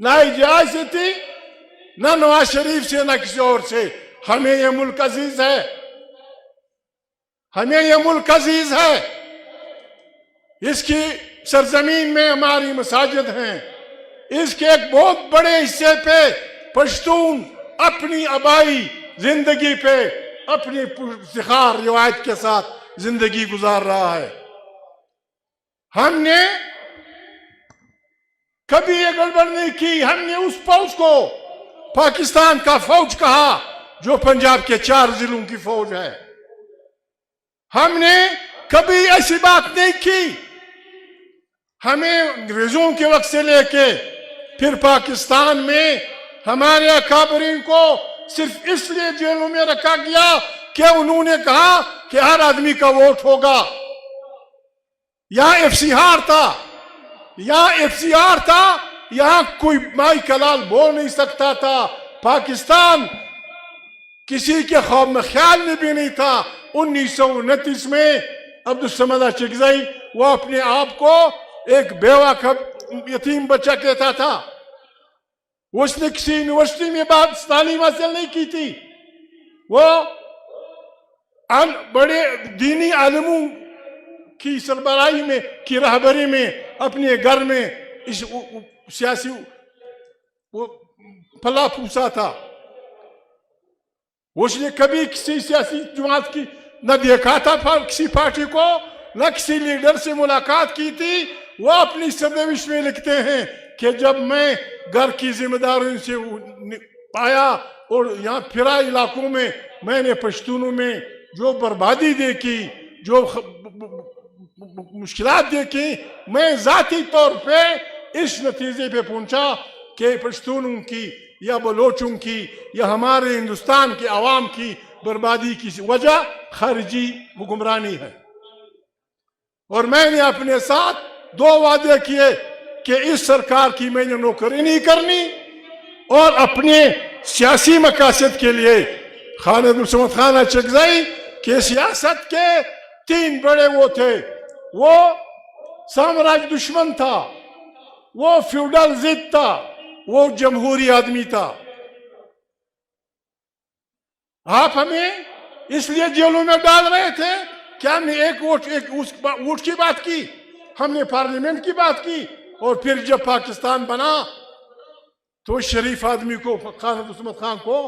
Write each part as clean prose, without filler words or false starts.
نہ اجاز سے تھی، نہ نواز شریف سے، نہ کسی اور سے. ہمیں یہ ملک عزیز ہے، ہمیں یہ ملک عزیز ہے. اس کی سرزمین میں ہماری مساجد ہیں. اس کے ایک بہت بڑے حصے پہ پشتون اپنی آبائی زندگی پہ اپنی افتخار روایت کے ساتھ زندگی گزار رہا ہے. ہم نے کبھی یہ گڑبڑ نہیں کی. ہم نے اس فوج کو پاکستان کا فوج کہا جو پنجاب کے 4 ضلعوں کی فوج ہے. ہم نے کبھی ایسی بات نہیں کی. ہمیں انگریزوں کے وقت سے لے کے پھر پاکستان میں ہمارے اکابرین کو صرف اس لیے جیلوں میں رکھا گیا کہ انہوں نے کہا کہ ہر آدمی کا ووٹ ہوگا. یہاں ایف سی آر تھا، یہاں کوئی مائی کلال بول نہیں سکتا تھا. پاکستان کسی کے خواب میں خیال میں بھی نہیں تھا. 1929 میں عبدالصمد اچکزئی وہ اپنے آپ کو ایک بیوہ کا یتیم بچہ کہتا تھا. اس نے کسی یونیورسٹی میں تعلیم حاصل نہیں کی تھی. وہ بڑے دینی عالموں کی سربراہی میں کی رہبری میں اپنے گھر میں اس سیاسی وہ پھلا پھوسا تھا. اس نے کبھی کسی سیاسی جماعت کی نہ دیکھا تھا کسی پارٹی کو، نہ کسی لیڈر سے ملاقات کی تھی. وہ اپنی سندوش میں لکھتے ہیں کہ جب میں گھر کی ذمہ داریوں سے آیا اور یہاں پھرا علاقوں میں نے پشتونوں میں جو بربادی دیکھی، جو مشکلات دیکھی، میں ذاتی طور پہ اس نتیجے پہ پہنچا کہ پشتونوں کی یا بلوچوں کی یا ہمارے ہندوستان کے عوام کی بربادی کی وجہ خارجی حکمرانی ہے. اور میں نے اپنے ساتھ 2 وعدے کیے کہ اس سرکار کی میں نے نوکری نہیں کرنی، اور اپنے سیاسی مقاصد کے لیے خان عبدالصمد خان اچکزئی کے سیاست کے 3 بڑے وہ تھے. وہ سامراج دشمن تھا، وہ فیوڈل ضد تھا، وہ جمہوری آدمی تھا. آپ ہمیں اس لیے جیلوں میں ڈال رہے تھے کہ ہم نے ایک ووٹ کی بات کی، ہم نے پارلیمنٹ کی بات کی، اور پھر جب پاکستان بنا تو شریف آدمی کو خان عبدالصمد خان کو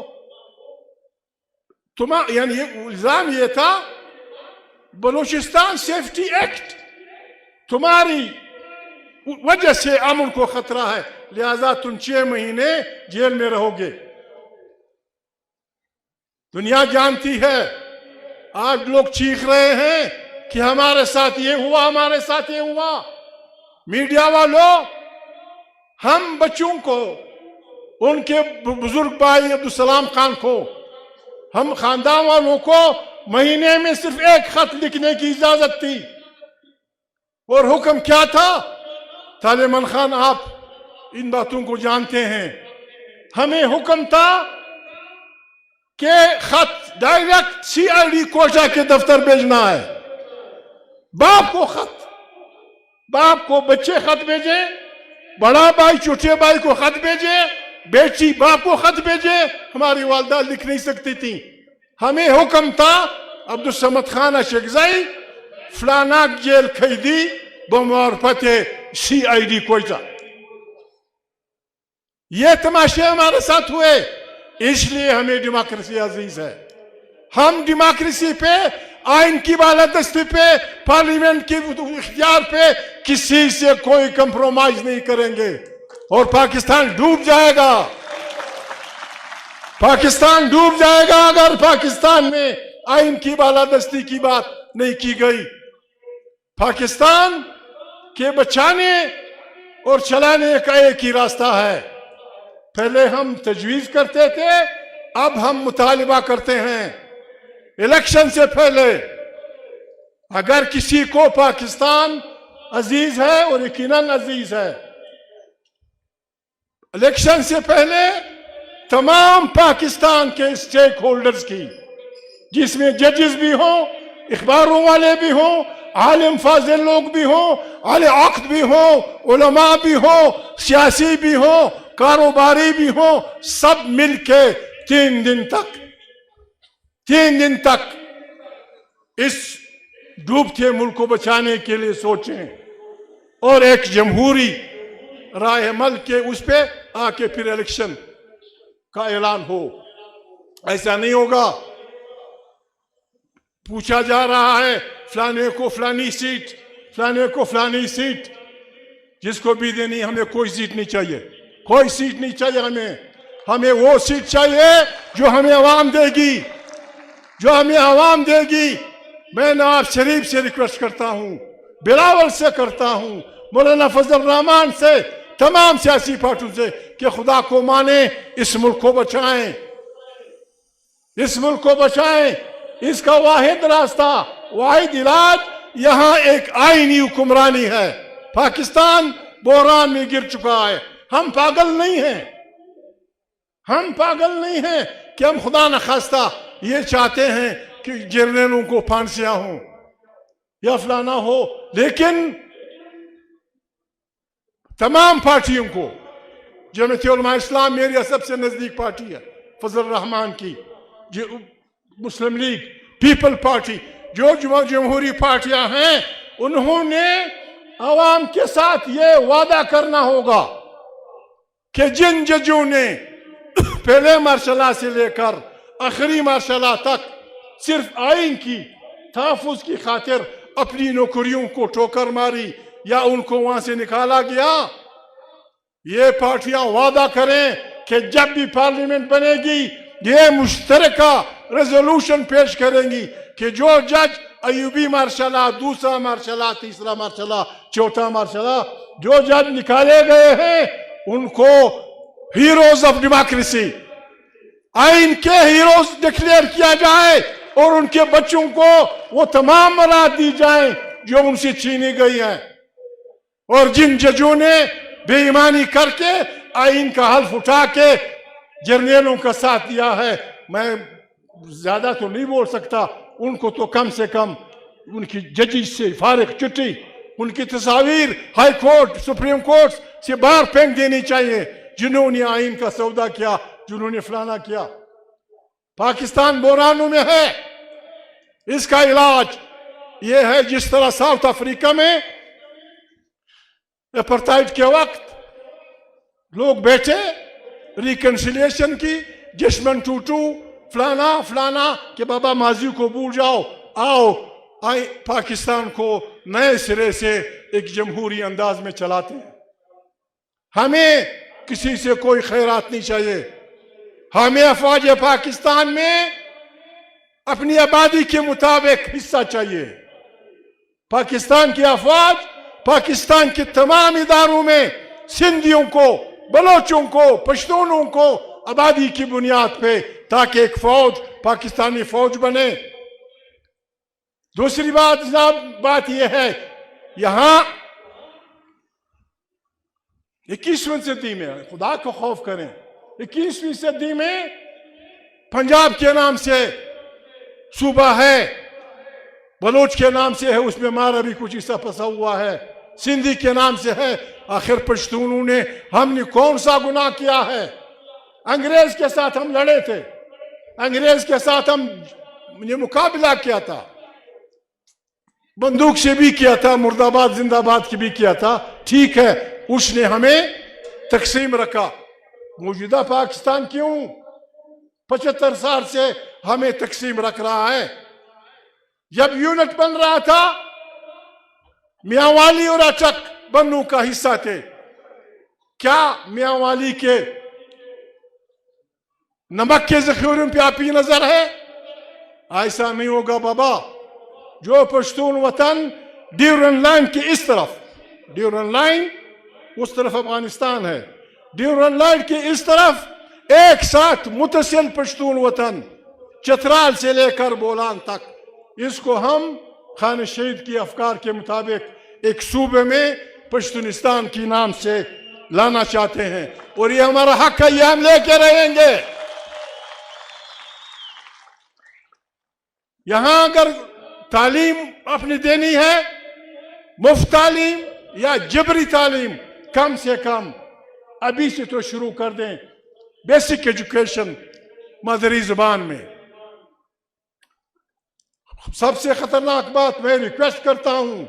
یعنی الزام یہ تھا بلوچستان سیفٹی ایکٹ تمہاری وجہ سے امن کو خطرہ ہے، لہذا تم 6 مہینے جیل میں رہو گے. دنیا جانتی ہے. آج لوگ چیخ رہے ہیں کہ ہمارے ساتھ یہ ہوا، ہمارے ساتھ یہ ہوا. میڈیا والوں، ہم بچوں کو، ان کے بزرگ بھائی عبدالسلام خان کو، ہم خاندان والوں کو مہینے میں صرف 1 خط لکھنے کی اجازت تھی. اور حکم کیا تھا؟ طالب خان آپ ان باتوں کو جانتے ہیں. ہمیں حکم تھا کہ خط direct C I D Quetta کے دفتر بھیجنا ہے. باپ کو خط، باپ کو بچے خط بھیجے، بڑا بھائی چھوٹے بھائی کو خط بھیجے، بیٹی باپ کو خط بھیجے. ہماری والدہ لکھ نہیں سکتی تھی. ہمیں حکم تھا عبدالصمد خان اچکزئی فلانا جیل قیدی بمعرفت سی آئی ڈی کوئٹہ. یہ تماشے ہمارے ساتھ ہوئے. اس لیے ہمیں ڈیموکریسی عزیز ہے. ہم ڈیموکریسی پہ، آئین کی بالادستی پہ، پارلیمنٹ کی اختیار پہ کسی سے کوئی کمپرومائز نہیں کریں گے. اور پاکستان ڈوب جائے گا. پاکستان ڈوب جائے گا اگر پاکستان میں آئین کی بالادستی کی بات نہیں کی گئی. پاکستان کے بچانے اور چلانے کا ایک ہی راستہ ہے. پہلے ہم تجویز کرتے تھے، اب ہم مطالبہ کرتے ہیں. الیکشن سے پہلے اگر کسی کو پاکستان عزیز ہے، اور یقیناً عزیز ہے، الیکشن سے پہلے تمام پاکستان کے اسٹیک ہولڈرز کی، جس میں ججز بھی ہوں، اخباروں والے بھی ہوں، عالم فاضل لوگ بھی ہوں، اہل عقد بھی ہوں، علماء بھی ہوں، سیاسی بھی ہوں، کاروباری بھی ہوں، سب مل کے 3 دن تک اس ڈوبتے ملک کو بچانے کے لیے سوچیں، اور ایک جمہوری رائے عمل کے اس پہ آ کے پھر الیکشن کا اعلان ہو۔ ایسا نہیں ہوگا۔ پوچھا جا رہا ہے فلانے کو فلانی سیٹ، فلانے کو فلانی سیٹ، جس کو بھی دینی، ہمیں کوئی سیٹ نہیں چاہیے، کوئی سیٹ نہیں چاہیے ہمیں وہ سیٹ چاہیے جو ہمیں عوام دے گی، جو ہمیں عوام دے گی۔ میں نواز شریف سے ریکویسٹ کرتا ہوں، بلاول سے کرتا ہوں، مولانا فضل الرحمان سے، تمام سیاسی پارٹیوں سے کہ خدا کو مانیں، اس ملک کو بچائیں، اس ملک کو بچائیں۔ اس کا واحد راستہ، واحد علاج یہاں ایک آئینی حکمرانی ہے۔ پاکستان بحران میں گر چکا ہے۔ ہم پاگل نہیں ہیں، ہم پاگل نہیں ہیں کہ ہم خدا نخواستہ یہ چاہتے ہیں کہ جرنیلوں کو پھانسیاں ہوں یا فلانا ہو، لیکن تمام پارٹیوں کو، جمعیت علماء اسلام میری سب سے نزدیک پارٹی ہے، فضل الرحمان کی، مسلم لیگ، پیپل پارٹی، جو جمہوری پارٹیاں ہیں، انہوں نے عوام کے ساتھ یہ وعدہ کرنا ہوگا کہ جن ججوں نے پہلے مرحلہ سے لے کر آخری مرحلہ تک صرف آئین کی تحفظ کی خاطر اپنی نوکریوں کو ٹھوکر ماری یا ان کو وہاں سے نکالا گیا، یہ پارٹیاں وعدہ کریں کہ جب بھی پارلیمنٹ بنے گی یہ مشترکہ ریزولوشن پیش کریں گی کہ جو جج ایوبی مرحلہ، دوسرا مرحلہ، تیسرا مرحلہ، چوتھا مرحلہ، جو جج نکالے گئے ہیں ان کو ہیروز آف ڈیموکریسی، آئین کے ہیروز ڈکلیئر کیا جائے، اور ان کے بچوں کو وہ تمام مراد دی جائیں جو ان سے چھینی گئی ہیں۔ اور جن ججوں نے بے ایمانی کر کے آئین کا حلف اٹھا کے جرنیلوں کا ساتھ دیا ہے، میں زیادہ تو نہیں بول سکتا، ان کو تو کم سے کم ان کی ججی سے فارغ چٹھی، ان کی تصاویر ہائی کورٹ، سپریم کورٹ سے باہر پھینک دینی چاہیے، جنہوں نے آئین کا سودا کیا، جنہوں نے فلانا کیا۔ پاکستان بحرانوں میں ہے، اس کا علاج یہ ہے جس طرح ساؤتھ افریقہ میں اپرٹائڈ کے وقت لوگ بیٹھے، ریکنسیلیشن کی، جشمن ٹوٹو، فلانا کہ بابا ماضی کو بھول جاؤ، آؤ پاکستان کو نئے سرے سے ایک جمہوری انداز میں چلاتے ہیں۔ ہمیں کسی سے کوئی خیرات نہیں چاہیے، ہمیں افواج پاکستان میں اپنی آبادی کے مطابق حصہ چاہیے۔ پاکستان کی افواج پاکستان کے تمام اداروں میں سندھیوں کو، بلوچوں کو، پشتونوں کو آبادی کی بنیاد پہ، تاکہ ایک فوج پاکستانی فوج بنے۔ دوسری بات یہ ہے، یہاں 21ویں صدی میں خدا کو خوف کریں، 21ویں صدی میں پنجاب کے نام سے صوبہ ہے، بلوچ کے نام سے ہے، اس میں مارا بھی کچھ حصہ پسا ہوا ہے، سندھی کے نام سے ہے۔ آخر پشتونوں نے، ہم نے کون سا گناہ کیا ہے؟ انگریز کے ساتھ ہم لڑے تھے، انگریز کے ساتھ ہم نے مقابلہ کیا تھا، بندوق سے بھی کیا تھا، مرد آباد زندہ باد کی بھی کیا تھا، ٹھیک ہے، اس نے ہمیں تقسیم رکھا۔ موجودہ پاکستان کیوں 75 سال سے ہمیں تقسیم رکھ رہا ہے؟ جب یونٹ بن رہا تھا، میاں والی اور اچک بنو کا حصہ تھے، کیا میاں والی کے نمک کے ذخیروں پہ آپ کی نظر ہے؟ ایسا نہیں ہوگا بابا۔ جو پشتون وطن ڈیورن لائن کی اس طرف، ڈیورن لائن اس طرف افغانستان ہے، ڈیورن لائن کی اس طرف ایک ساتھ متصل پشتون وطن، چترال سے لے کر بولان تک، اس کو ہم خان شہید کی افکار کے مطابق ایک صوبے میں پشتونستان کی نام سے لانا چاہتے ہیں، اور یہ ہمارا حق ہے، یہ ہم لے کے رہیں گے۔ یہاں اگر تعلیم اپنی دینی ہے، مفت تعلیم یا جبری تعلیم، کم سے کم ابھی سے تو شروع کر دیں بیسک ایجوکیشن مادری زبان میں. سب سے خطرناک بات میں ریکویسٹ کرتا ہوں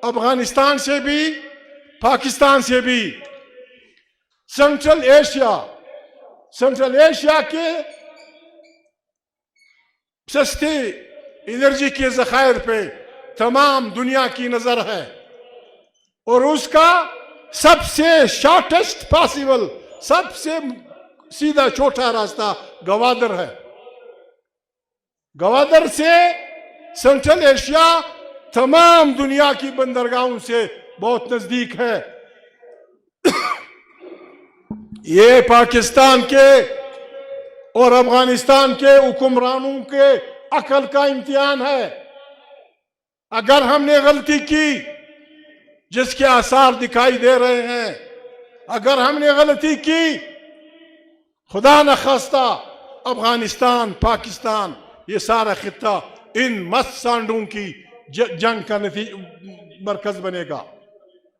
افغانستان سے بھی پاکستان سے بھی سنٹرل ایشیا کے سستی انرجی کے ذخائر پہ تمام دنیا کی نظر ہے اور اس کا سب سے شارٹیسٹ پاسبل سب سے سیدھا چھوٹا راستہ گوادر ہے. گوادر سے سنٹرل ایشیا تمام دنیا کی بندرگاہوں سے بہت نزدیک ہے. یہ پاکستان کے اور افغانستان کے حکمرانوں کے عقل کا امتحان ہے. اگر ہم نے غلطی کی جس کے آثار دکھائی دے رہے ہیں، اگر ہم نے غلطی کی خدا نخواستہ افغانستان پاکستان یہ سارا خطہ ان مست سانڈوں کی جنگ کا مرکز بنے گا.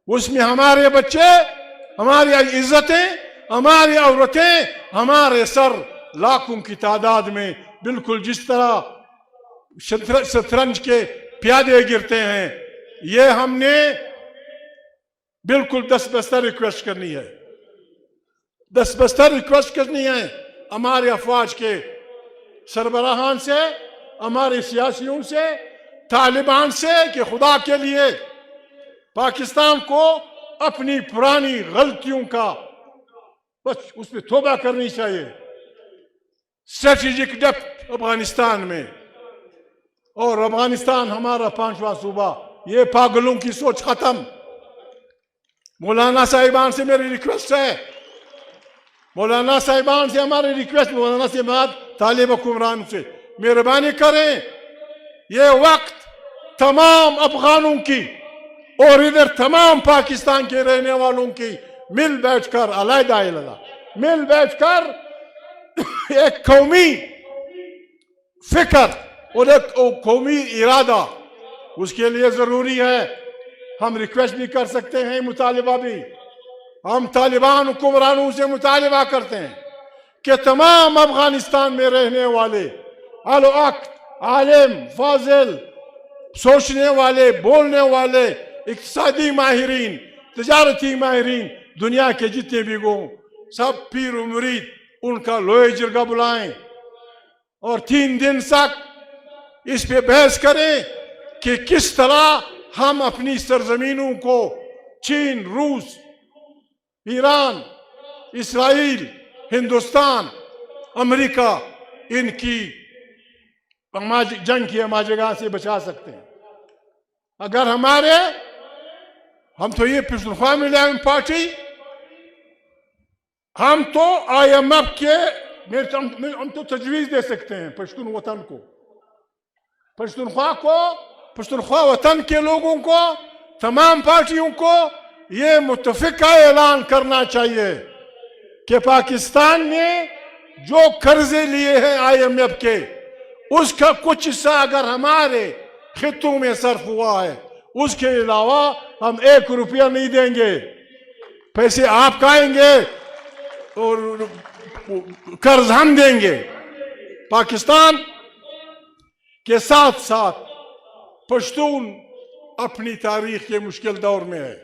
اس میں ہمارے بچے، ہماری عزتیں، ہماری عورتیں، ہمارے سر لاکھوں کی تعداد میں بالکل جس طرح شطرنج کے پیادے گرتے ہیں. یہ ہم نے بالکل دستبستر ریکویسٹ کرنی ہے، دستبستر ریکویسٹ کرنی ہے ہمارے افواج کے سربراہان سے، ہمارے سیاسیوں سے، طالبان سے کہ خدا کے لیے پاکستان کو اپنی پرانی غلطیوں کا بس اس پہ توبہ کرنی چاہیے. اسٹریٹجک ڈیپتھ افغانستان میں، اور افغانستان ہمارا 5واں صوبہ. یہ پاگلوں کی سوچ ختم. مولانا صاحبان سے میری ریکویسٹ ہے، مولانا صاحبان سے ہماری ریکویسٹ، مولانا صاحبان طالب حکمران سے مہربانی کریں. یہ وقت تمام افغانوں کی اور ادھر تمام پاکستان کے رہنے والوں کی مل بیٹھ کر علیحدہ مل بیٹھ کر ایک قومی فکر اور ایک قومی ارادہ، اس کے لیے ضروری ہے. ہم ریکویسٹ بھی کر سکتے ہیں، مطالبہ بھی ہم طالبان حکمرانوں سے مطالبہ کرتے ہیں کہ تمام افغانستان میں رہنے والے الوقت عالم، فاضل، سوچنے والے، بولنے والے، اقتصادی ماہرین، تجارتی ماہرین، دنیا کے جتنے بھی گوں سب پیر و مرید ان کا لوہے جرگہ بلائیں اور 3 دن تک اس پہ بحث کریں کہ کس طرح ہم اپنی سرزمینوں کو چین، روس، ایران، اسرائیل، ہندوستان، امریکہ ان کی جنگ کی ہماجگاہ سے بچا سکتے ہیں. اگر ہم تو یہ پشتونخوا میں لائن پارٹی، ہم تو IMF کے ہم تو تجویز دے سکتے ہیں پشتون وطن کو، پشتونخوا وطن کے لوگوں کو، تمام پارٹیوں کو یہ متفقہ اعلان کرنا چاہیے کہ پاکستان نے جو قرضے لیے ہیں IMF کے، اس کا کچھ حصہ اگر ہمارے خطوں میں صرف ہوا ہے، اس کے علاوہ ہم 1 روپیہ نہیں دیں گے. پیسے آپ کھائیں گے اور قرض ہم دیں گے. پاکستان کے ساتھ ساتھ پشتون اپنی تاریخ کے مشکل دور میں ہے.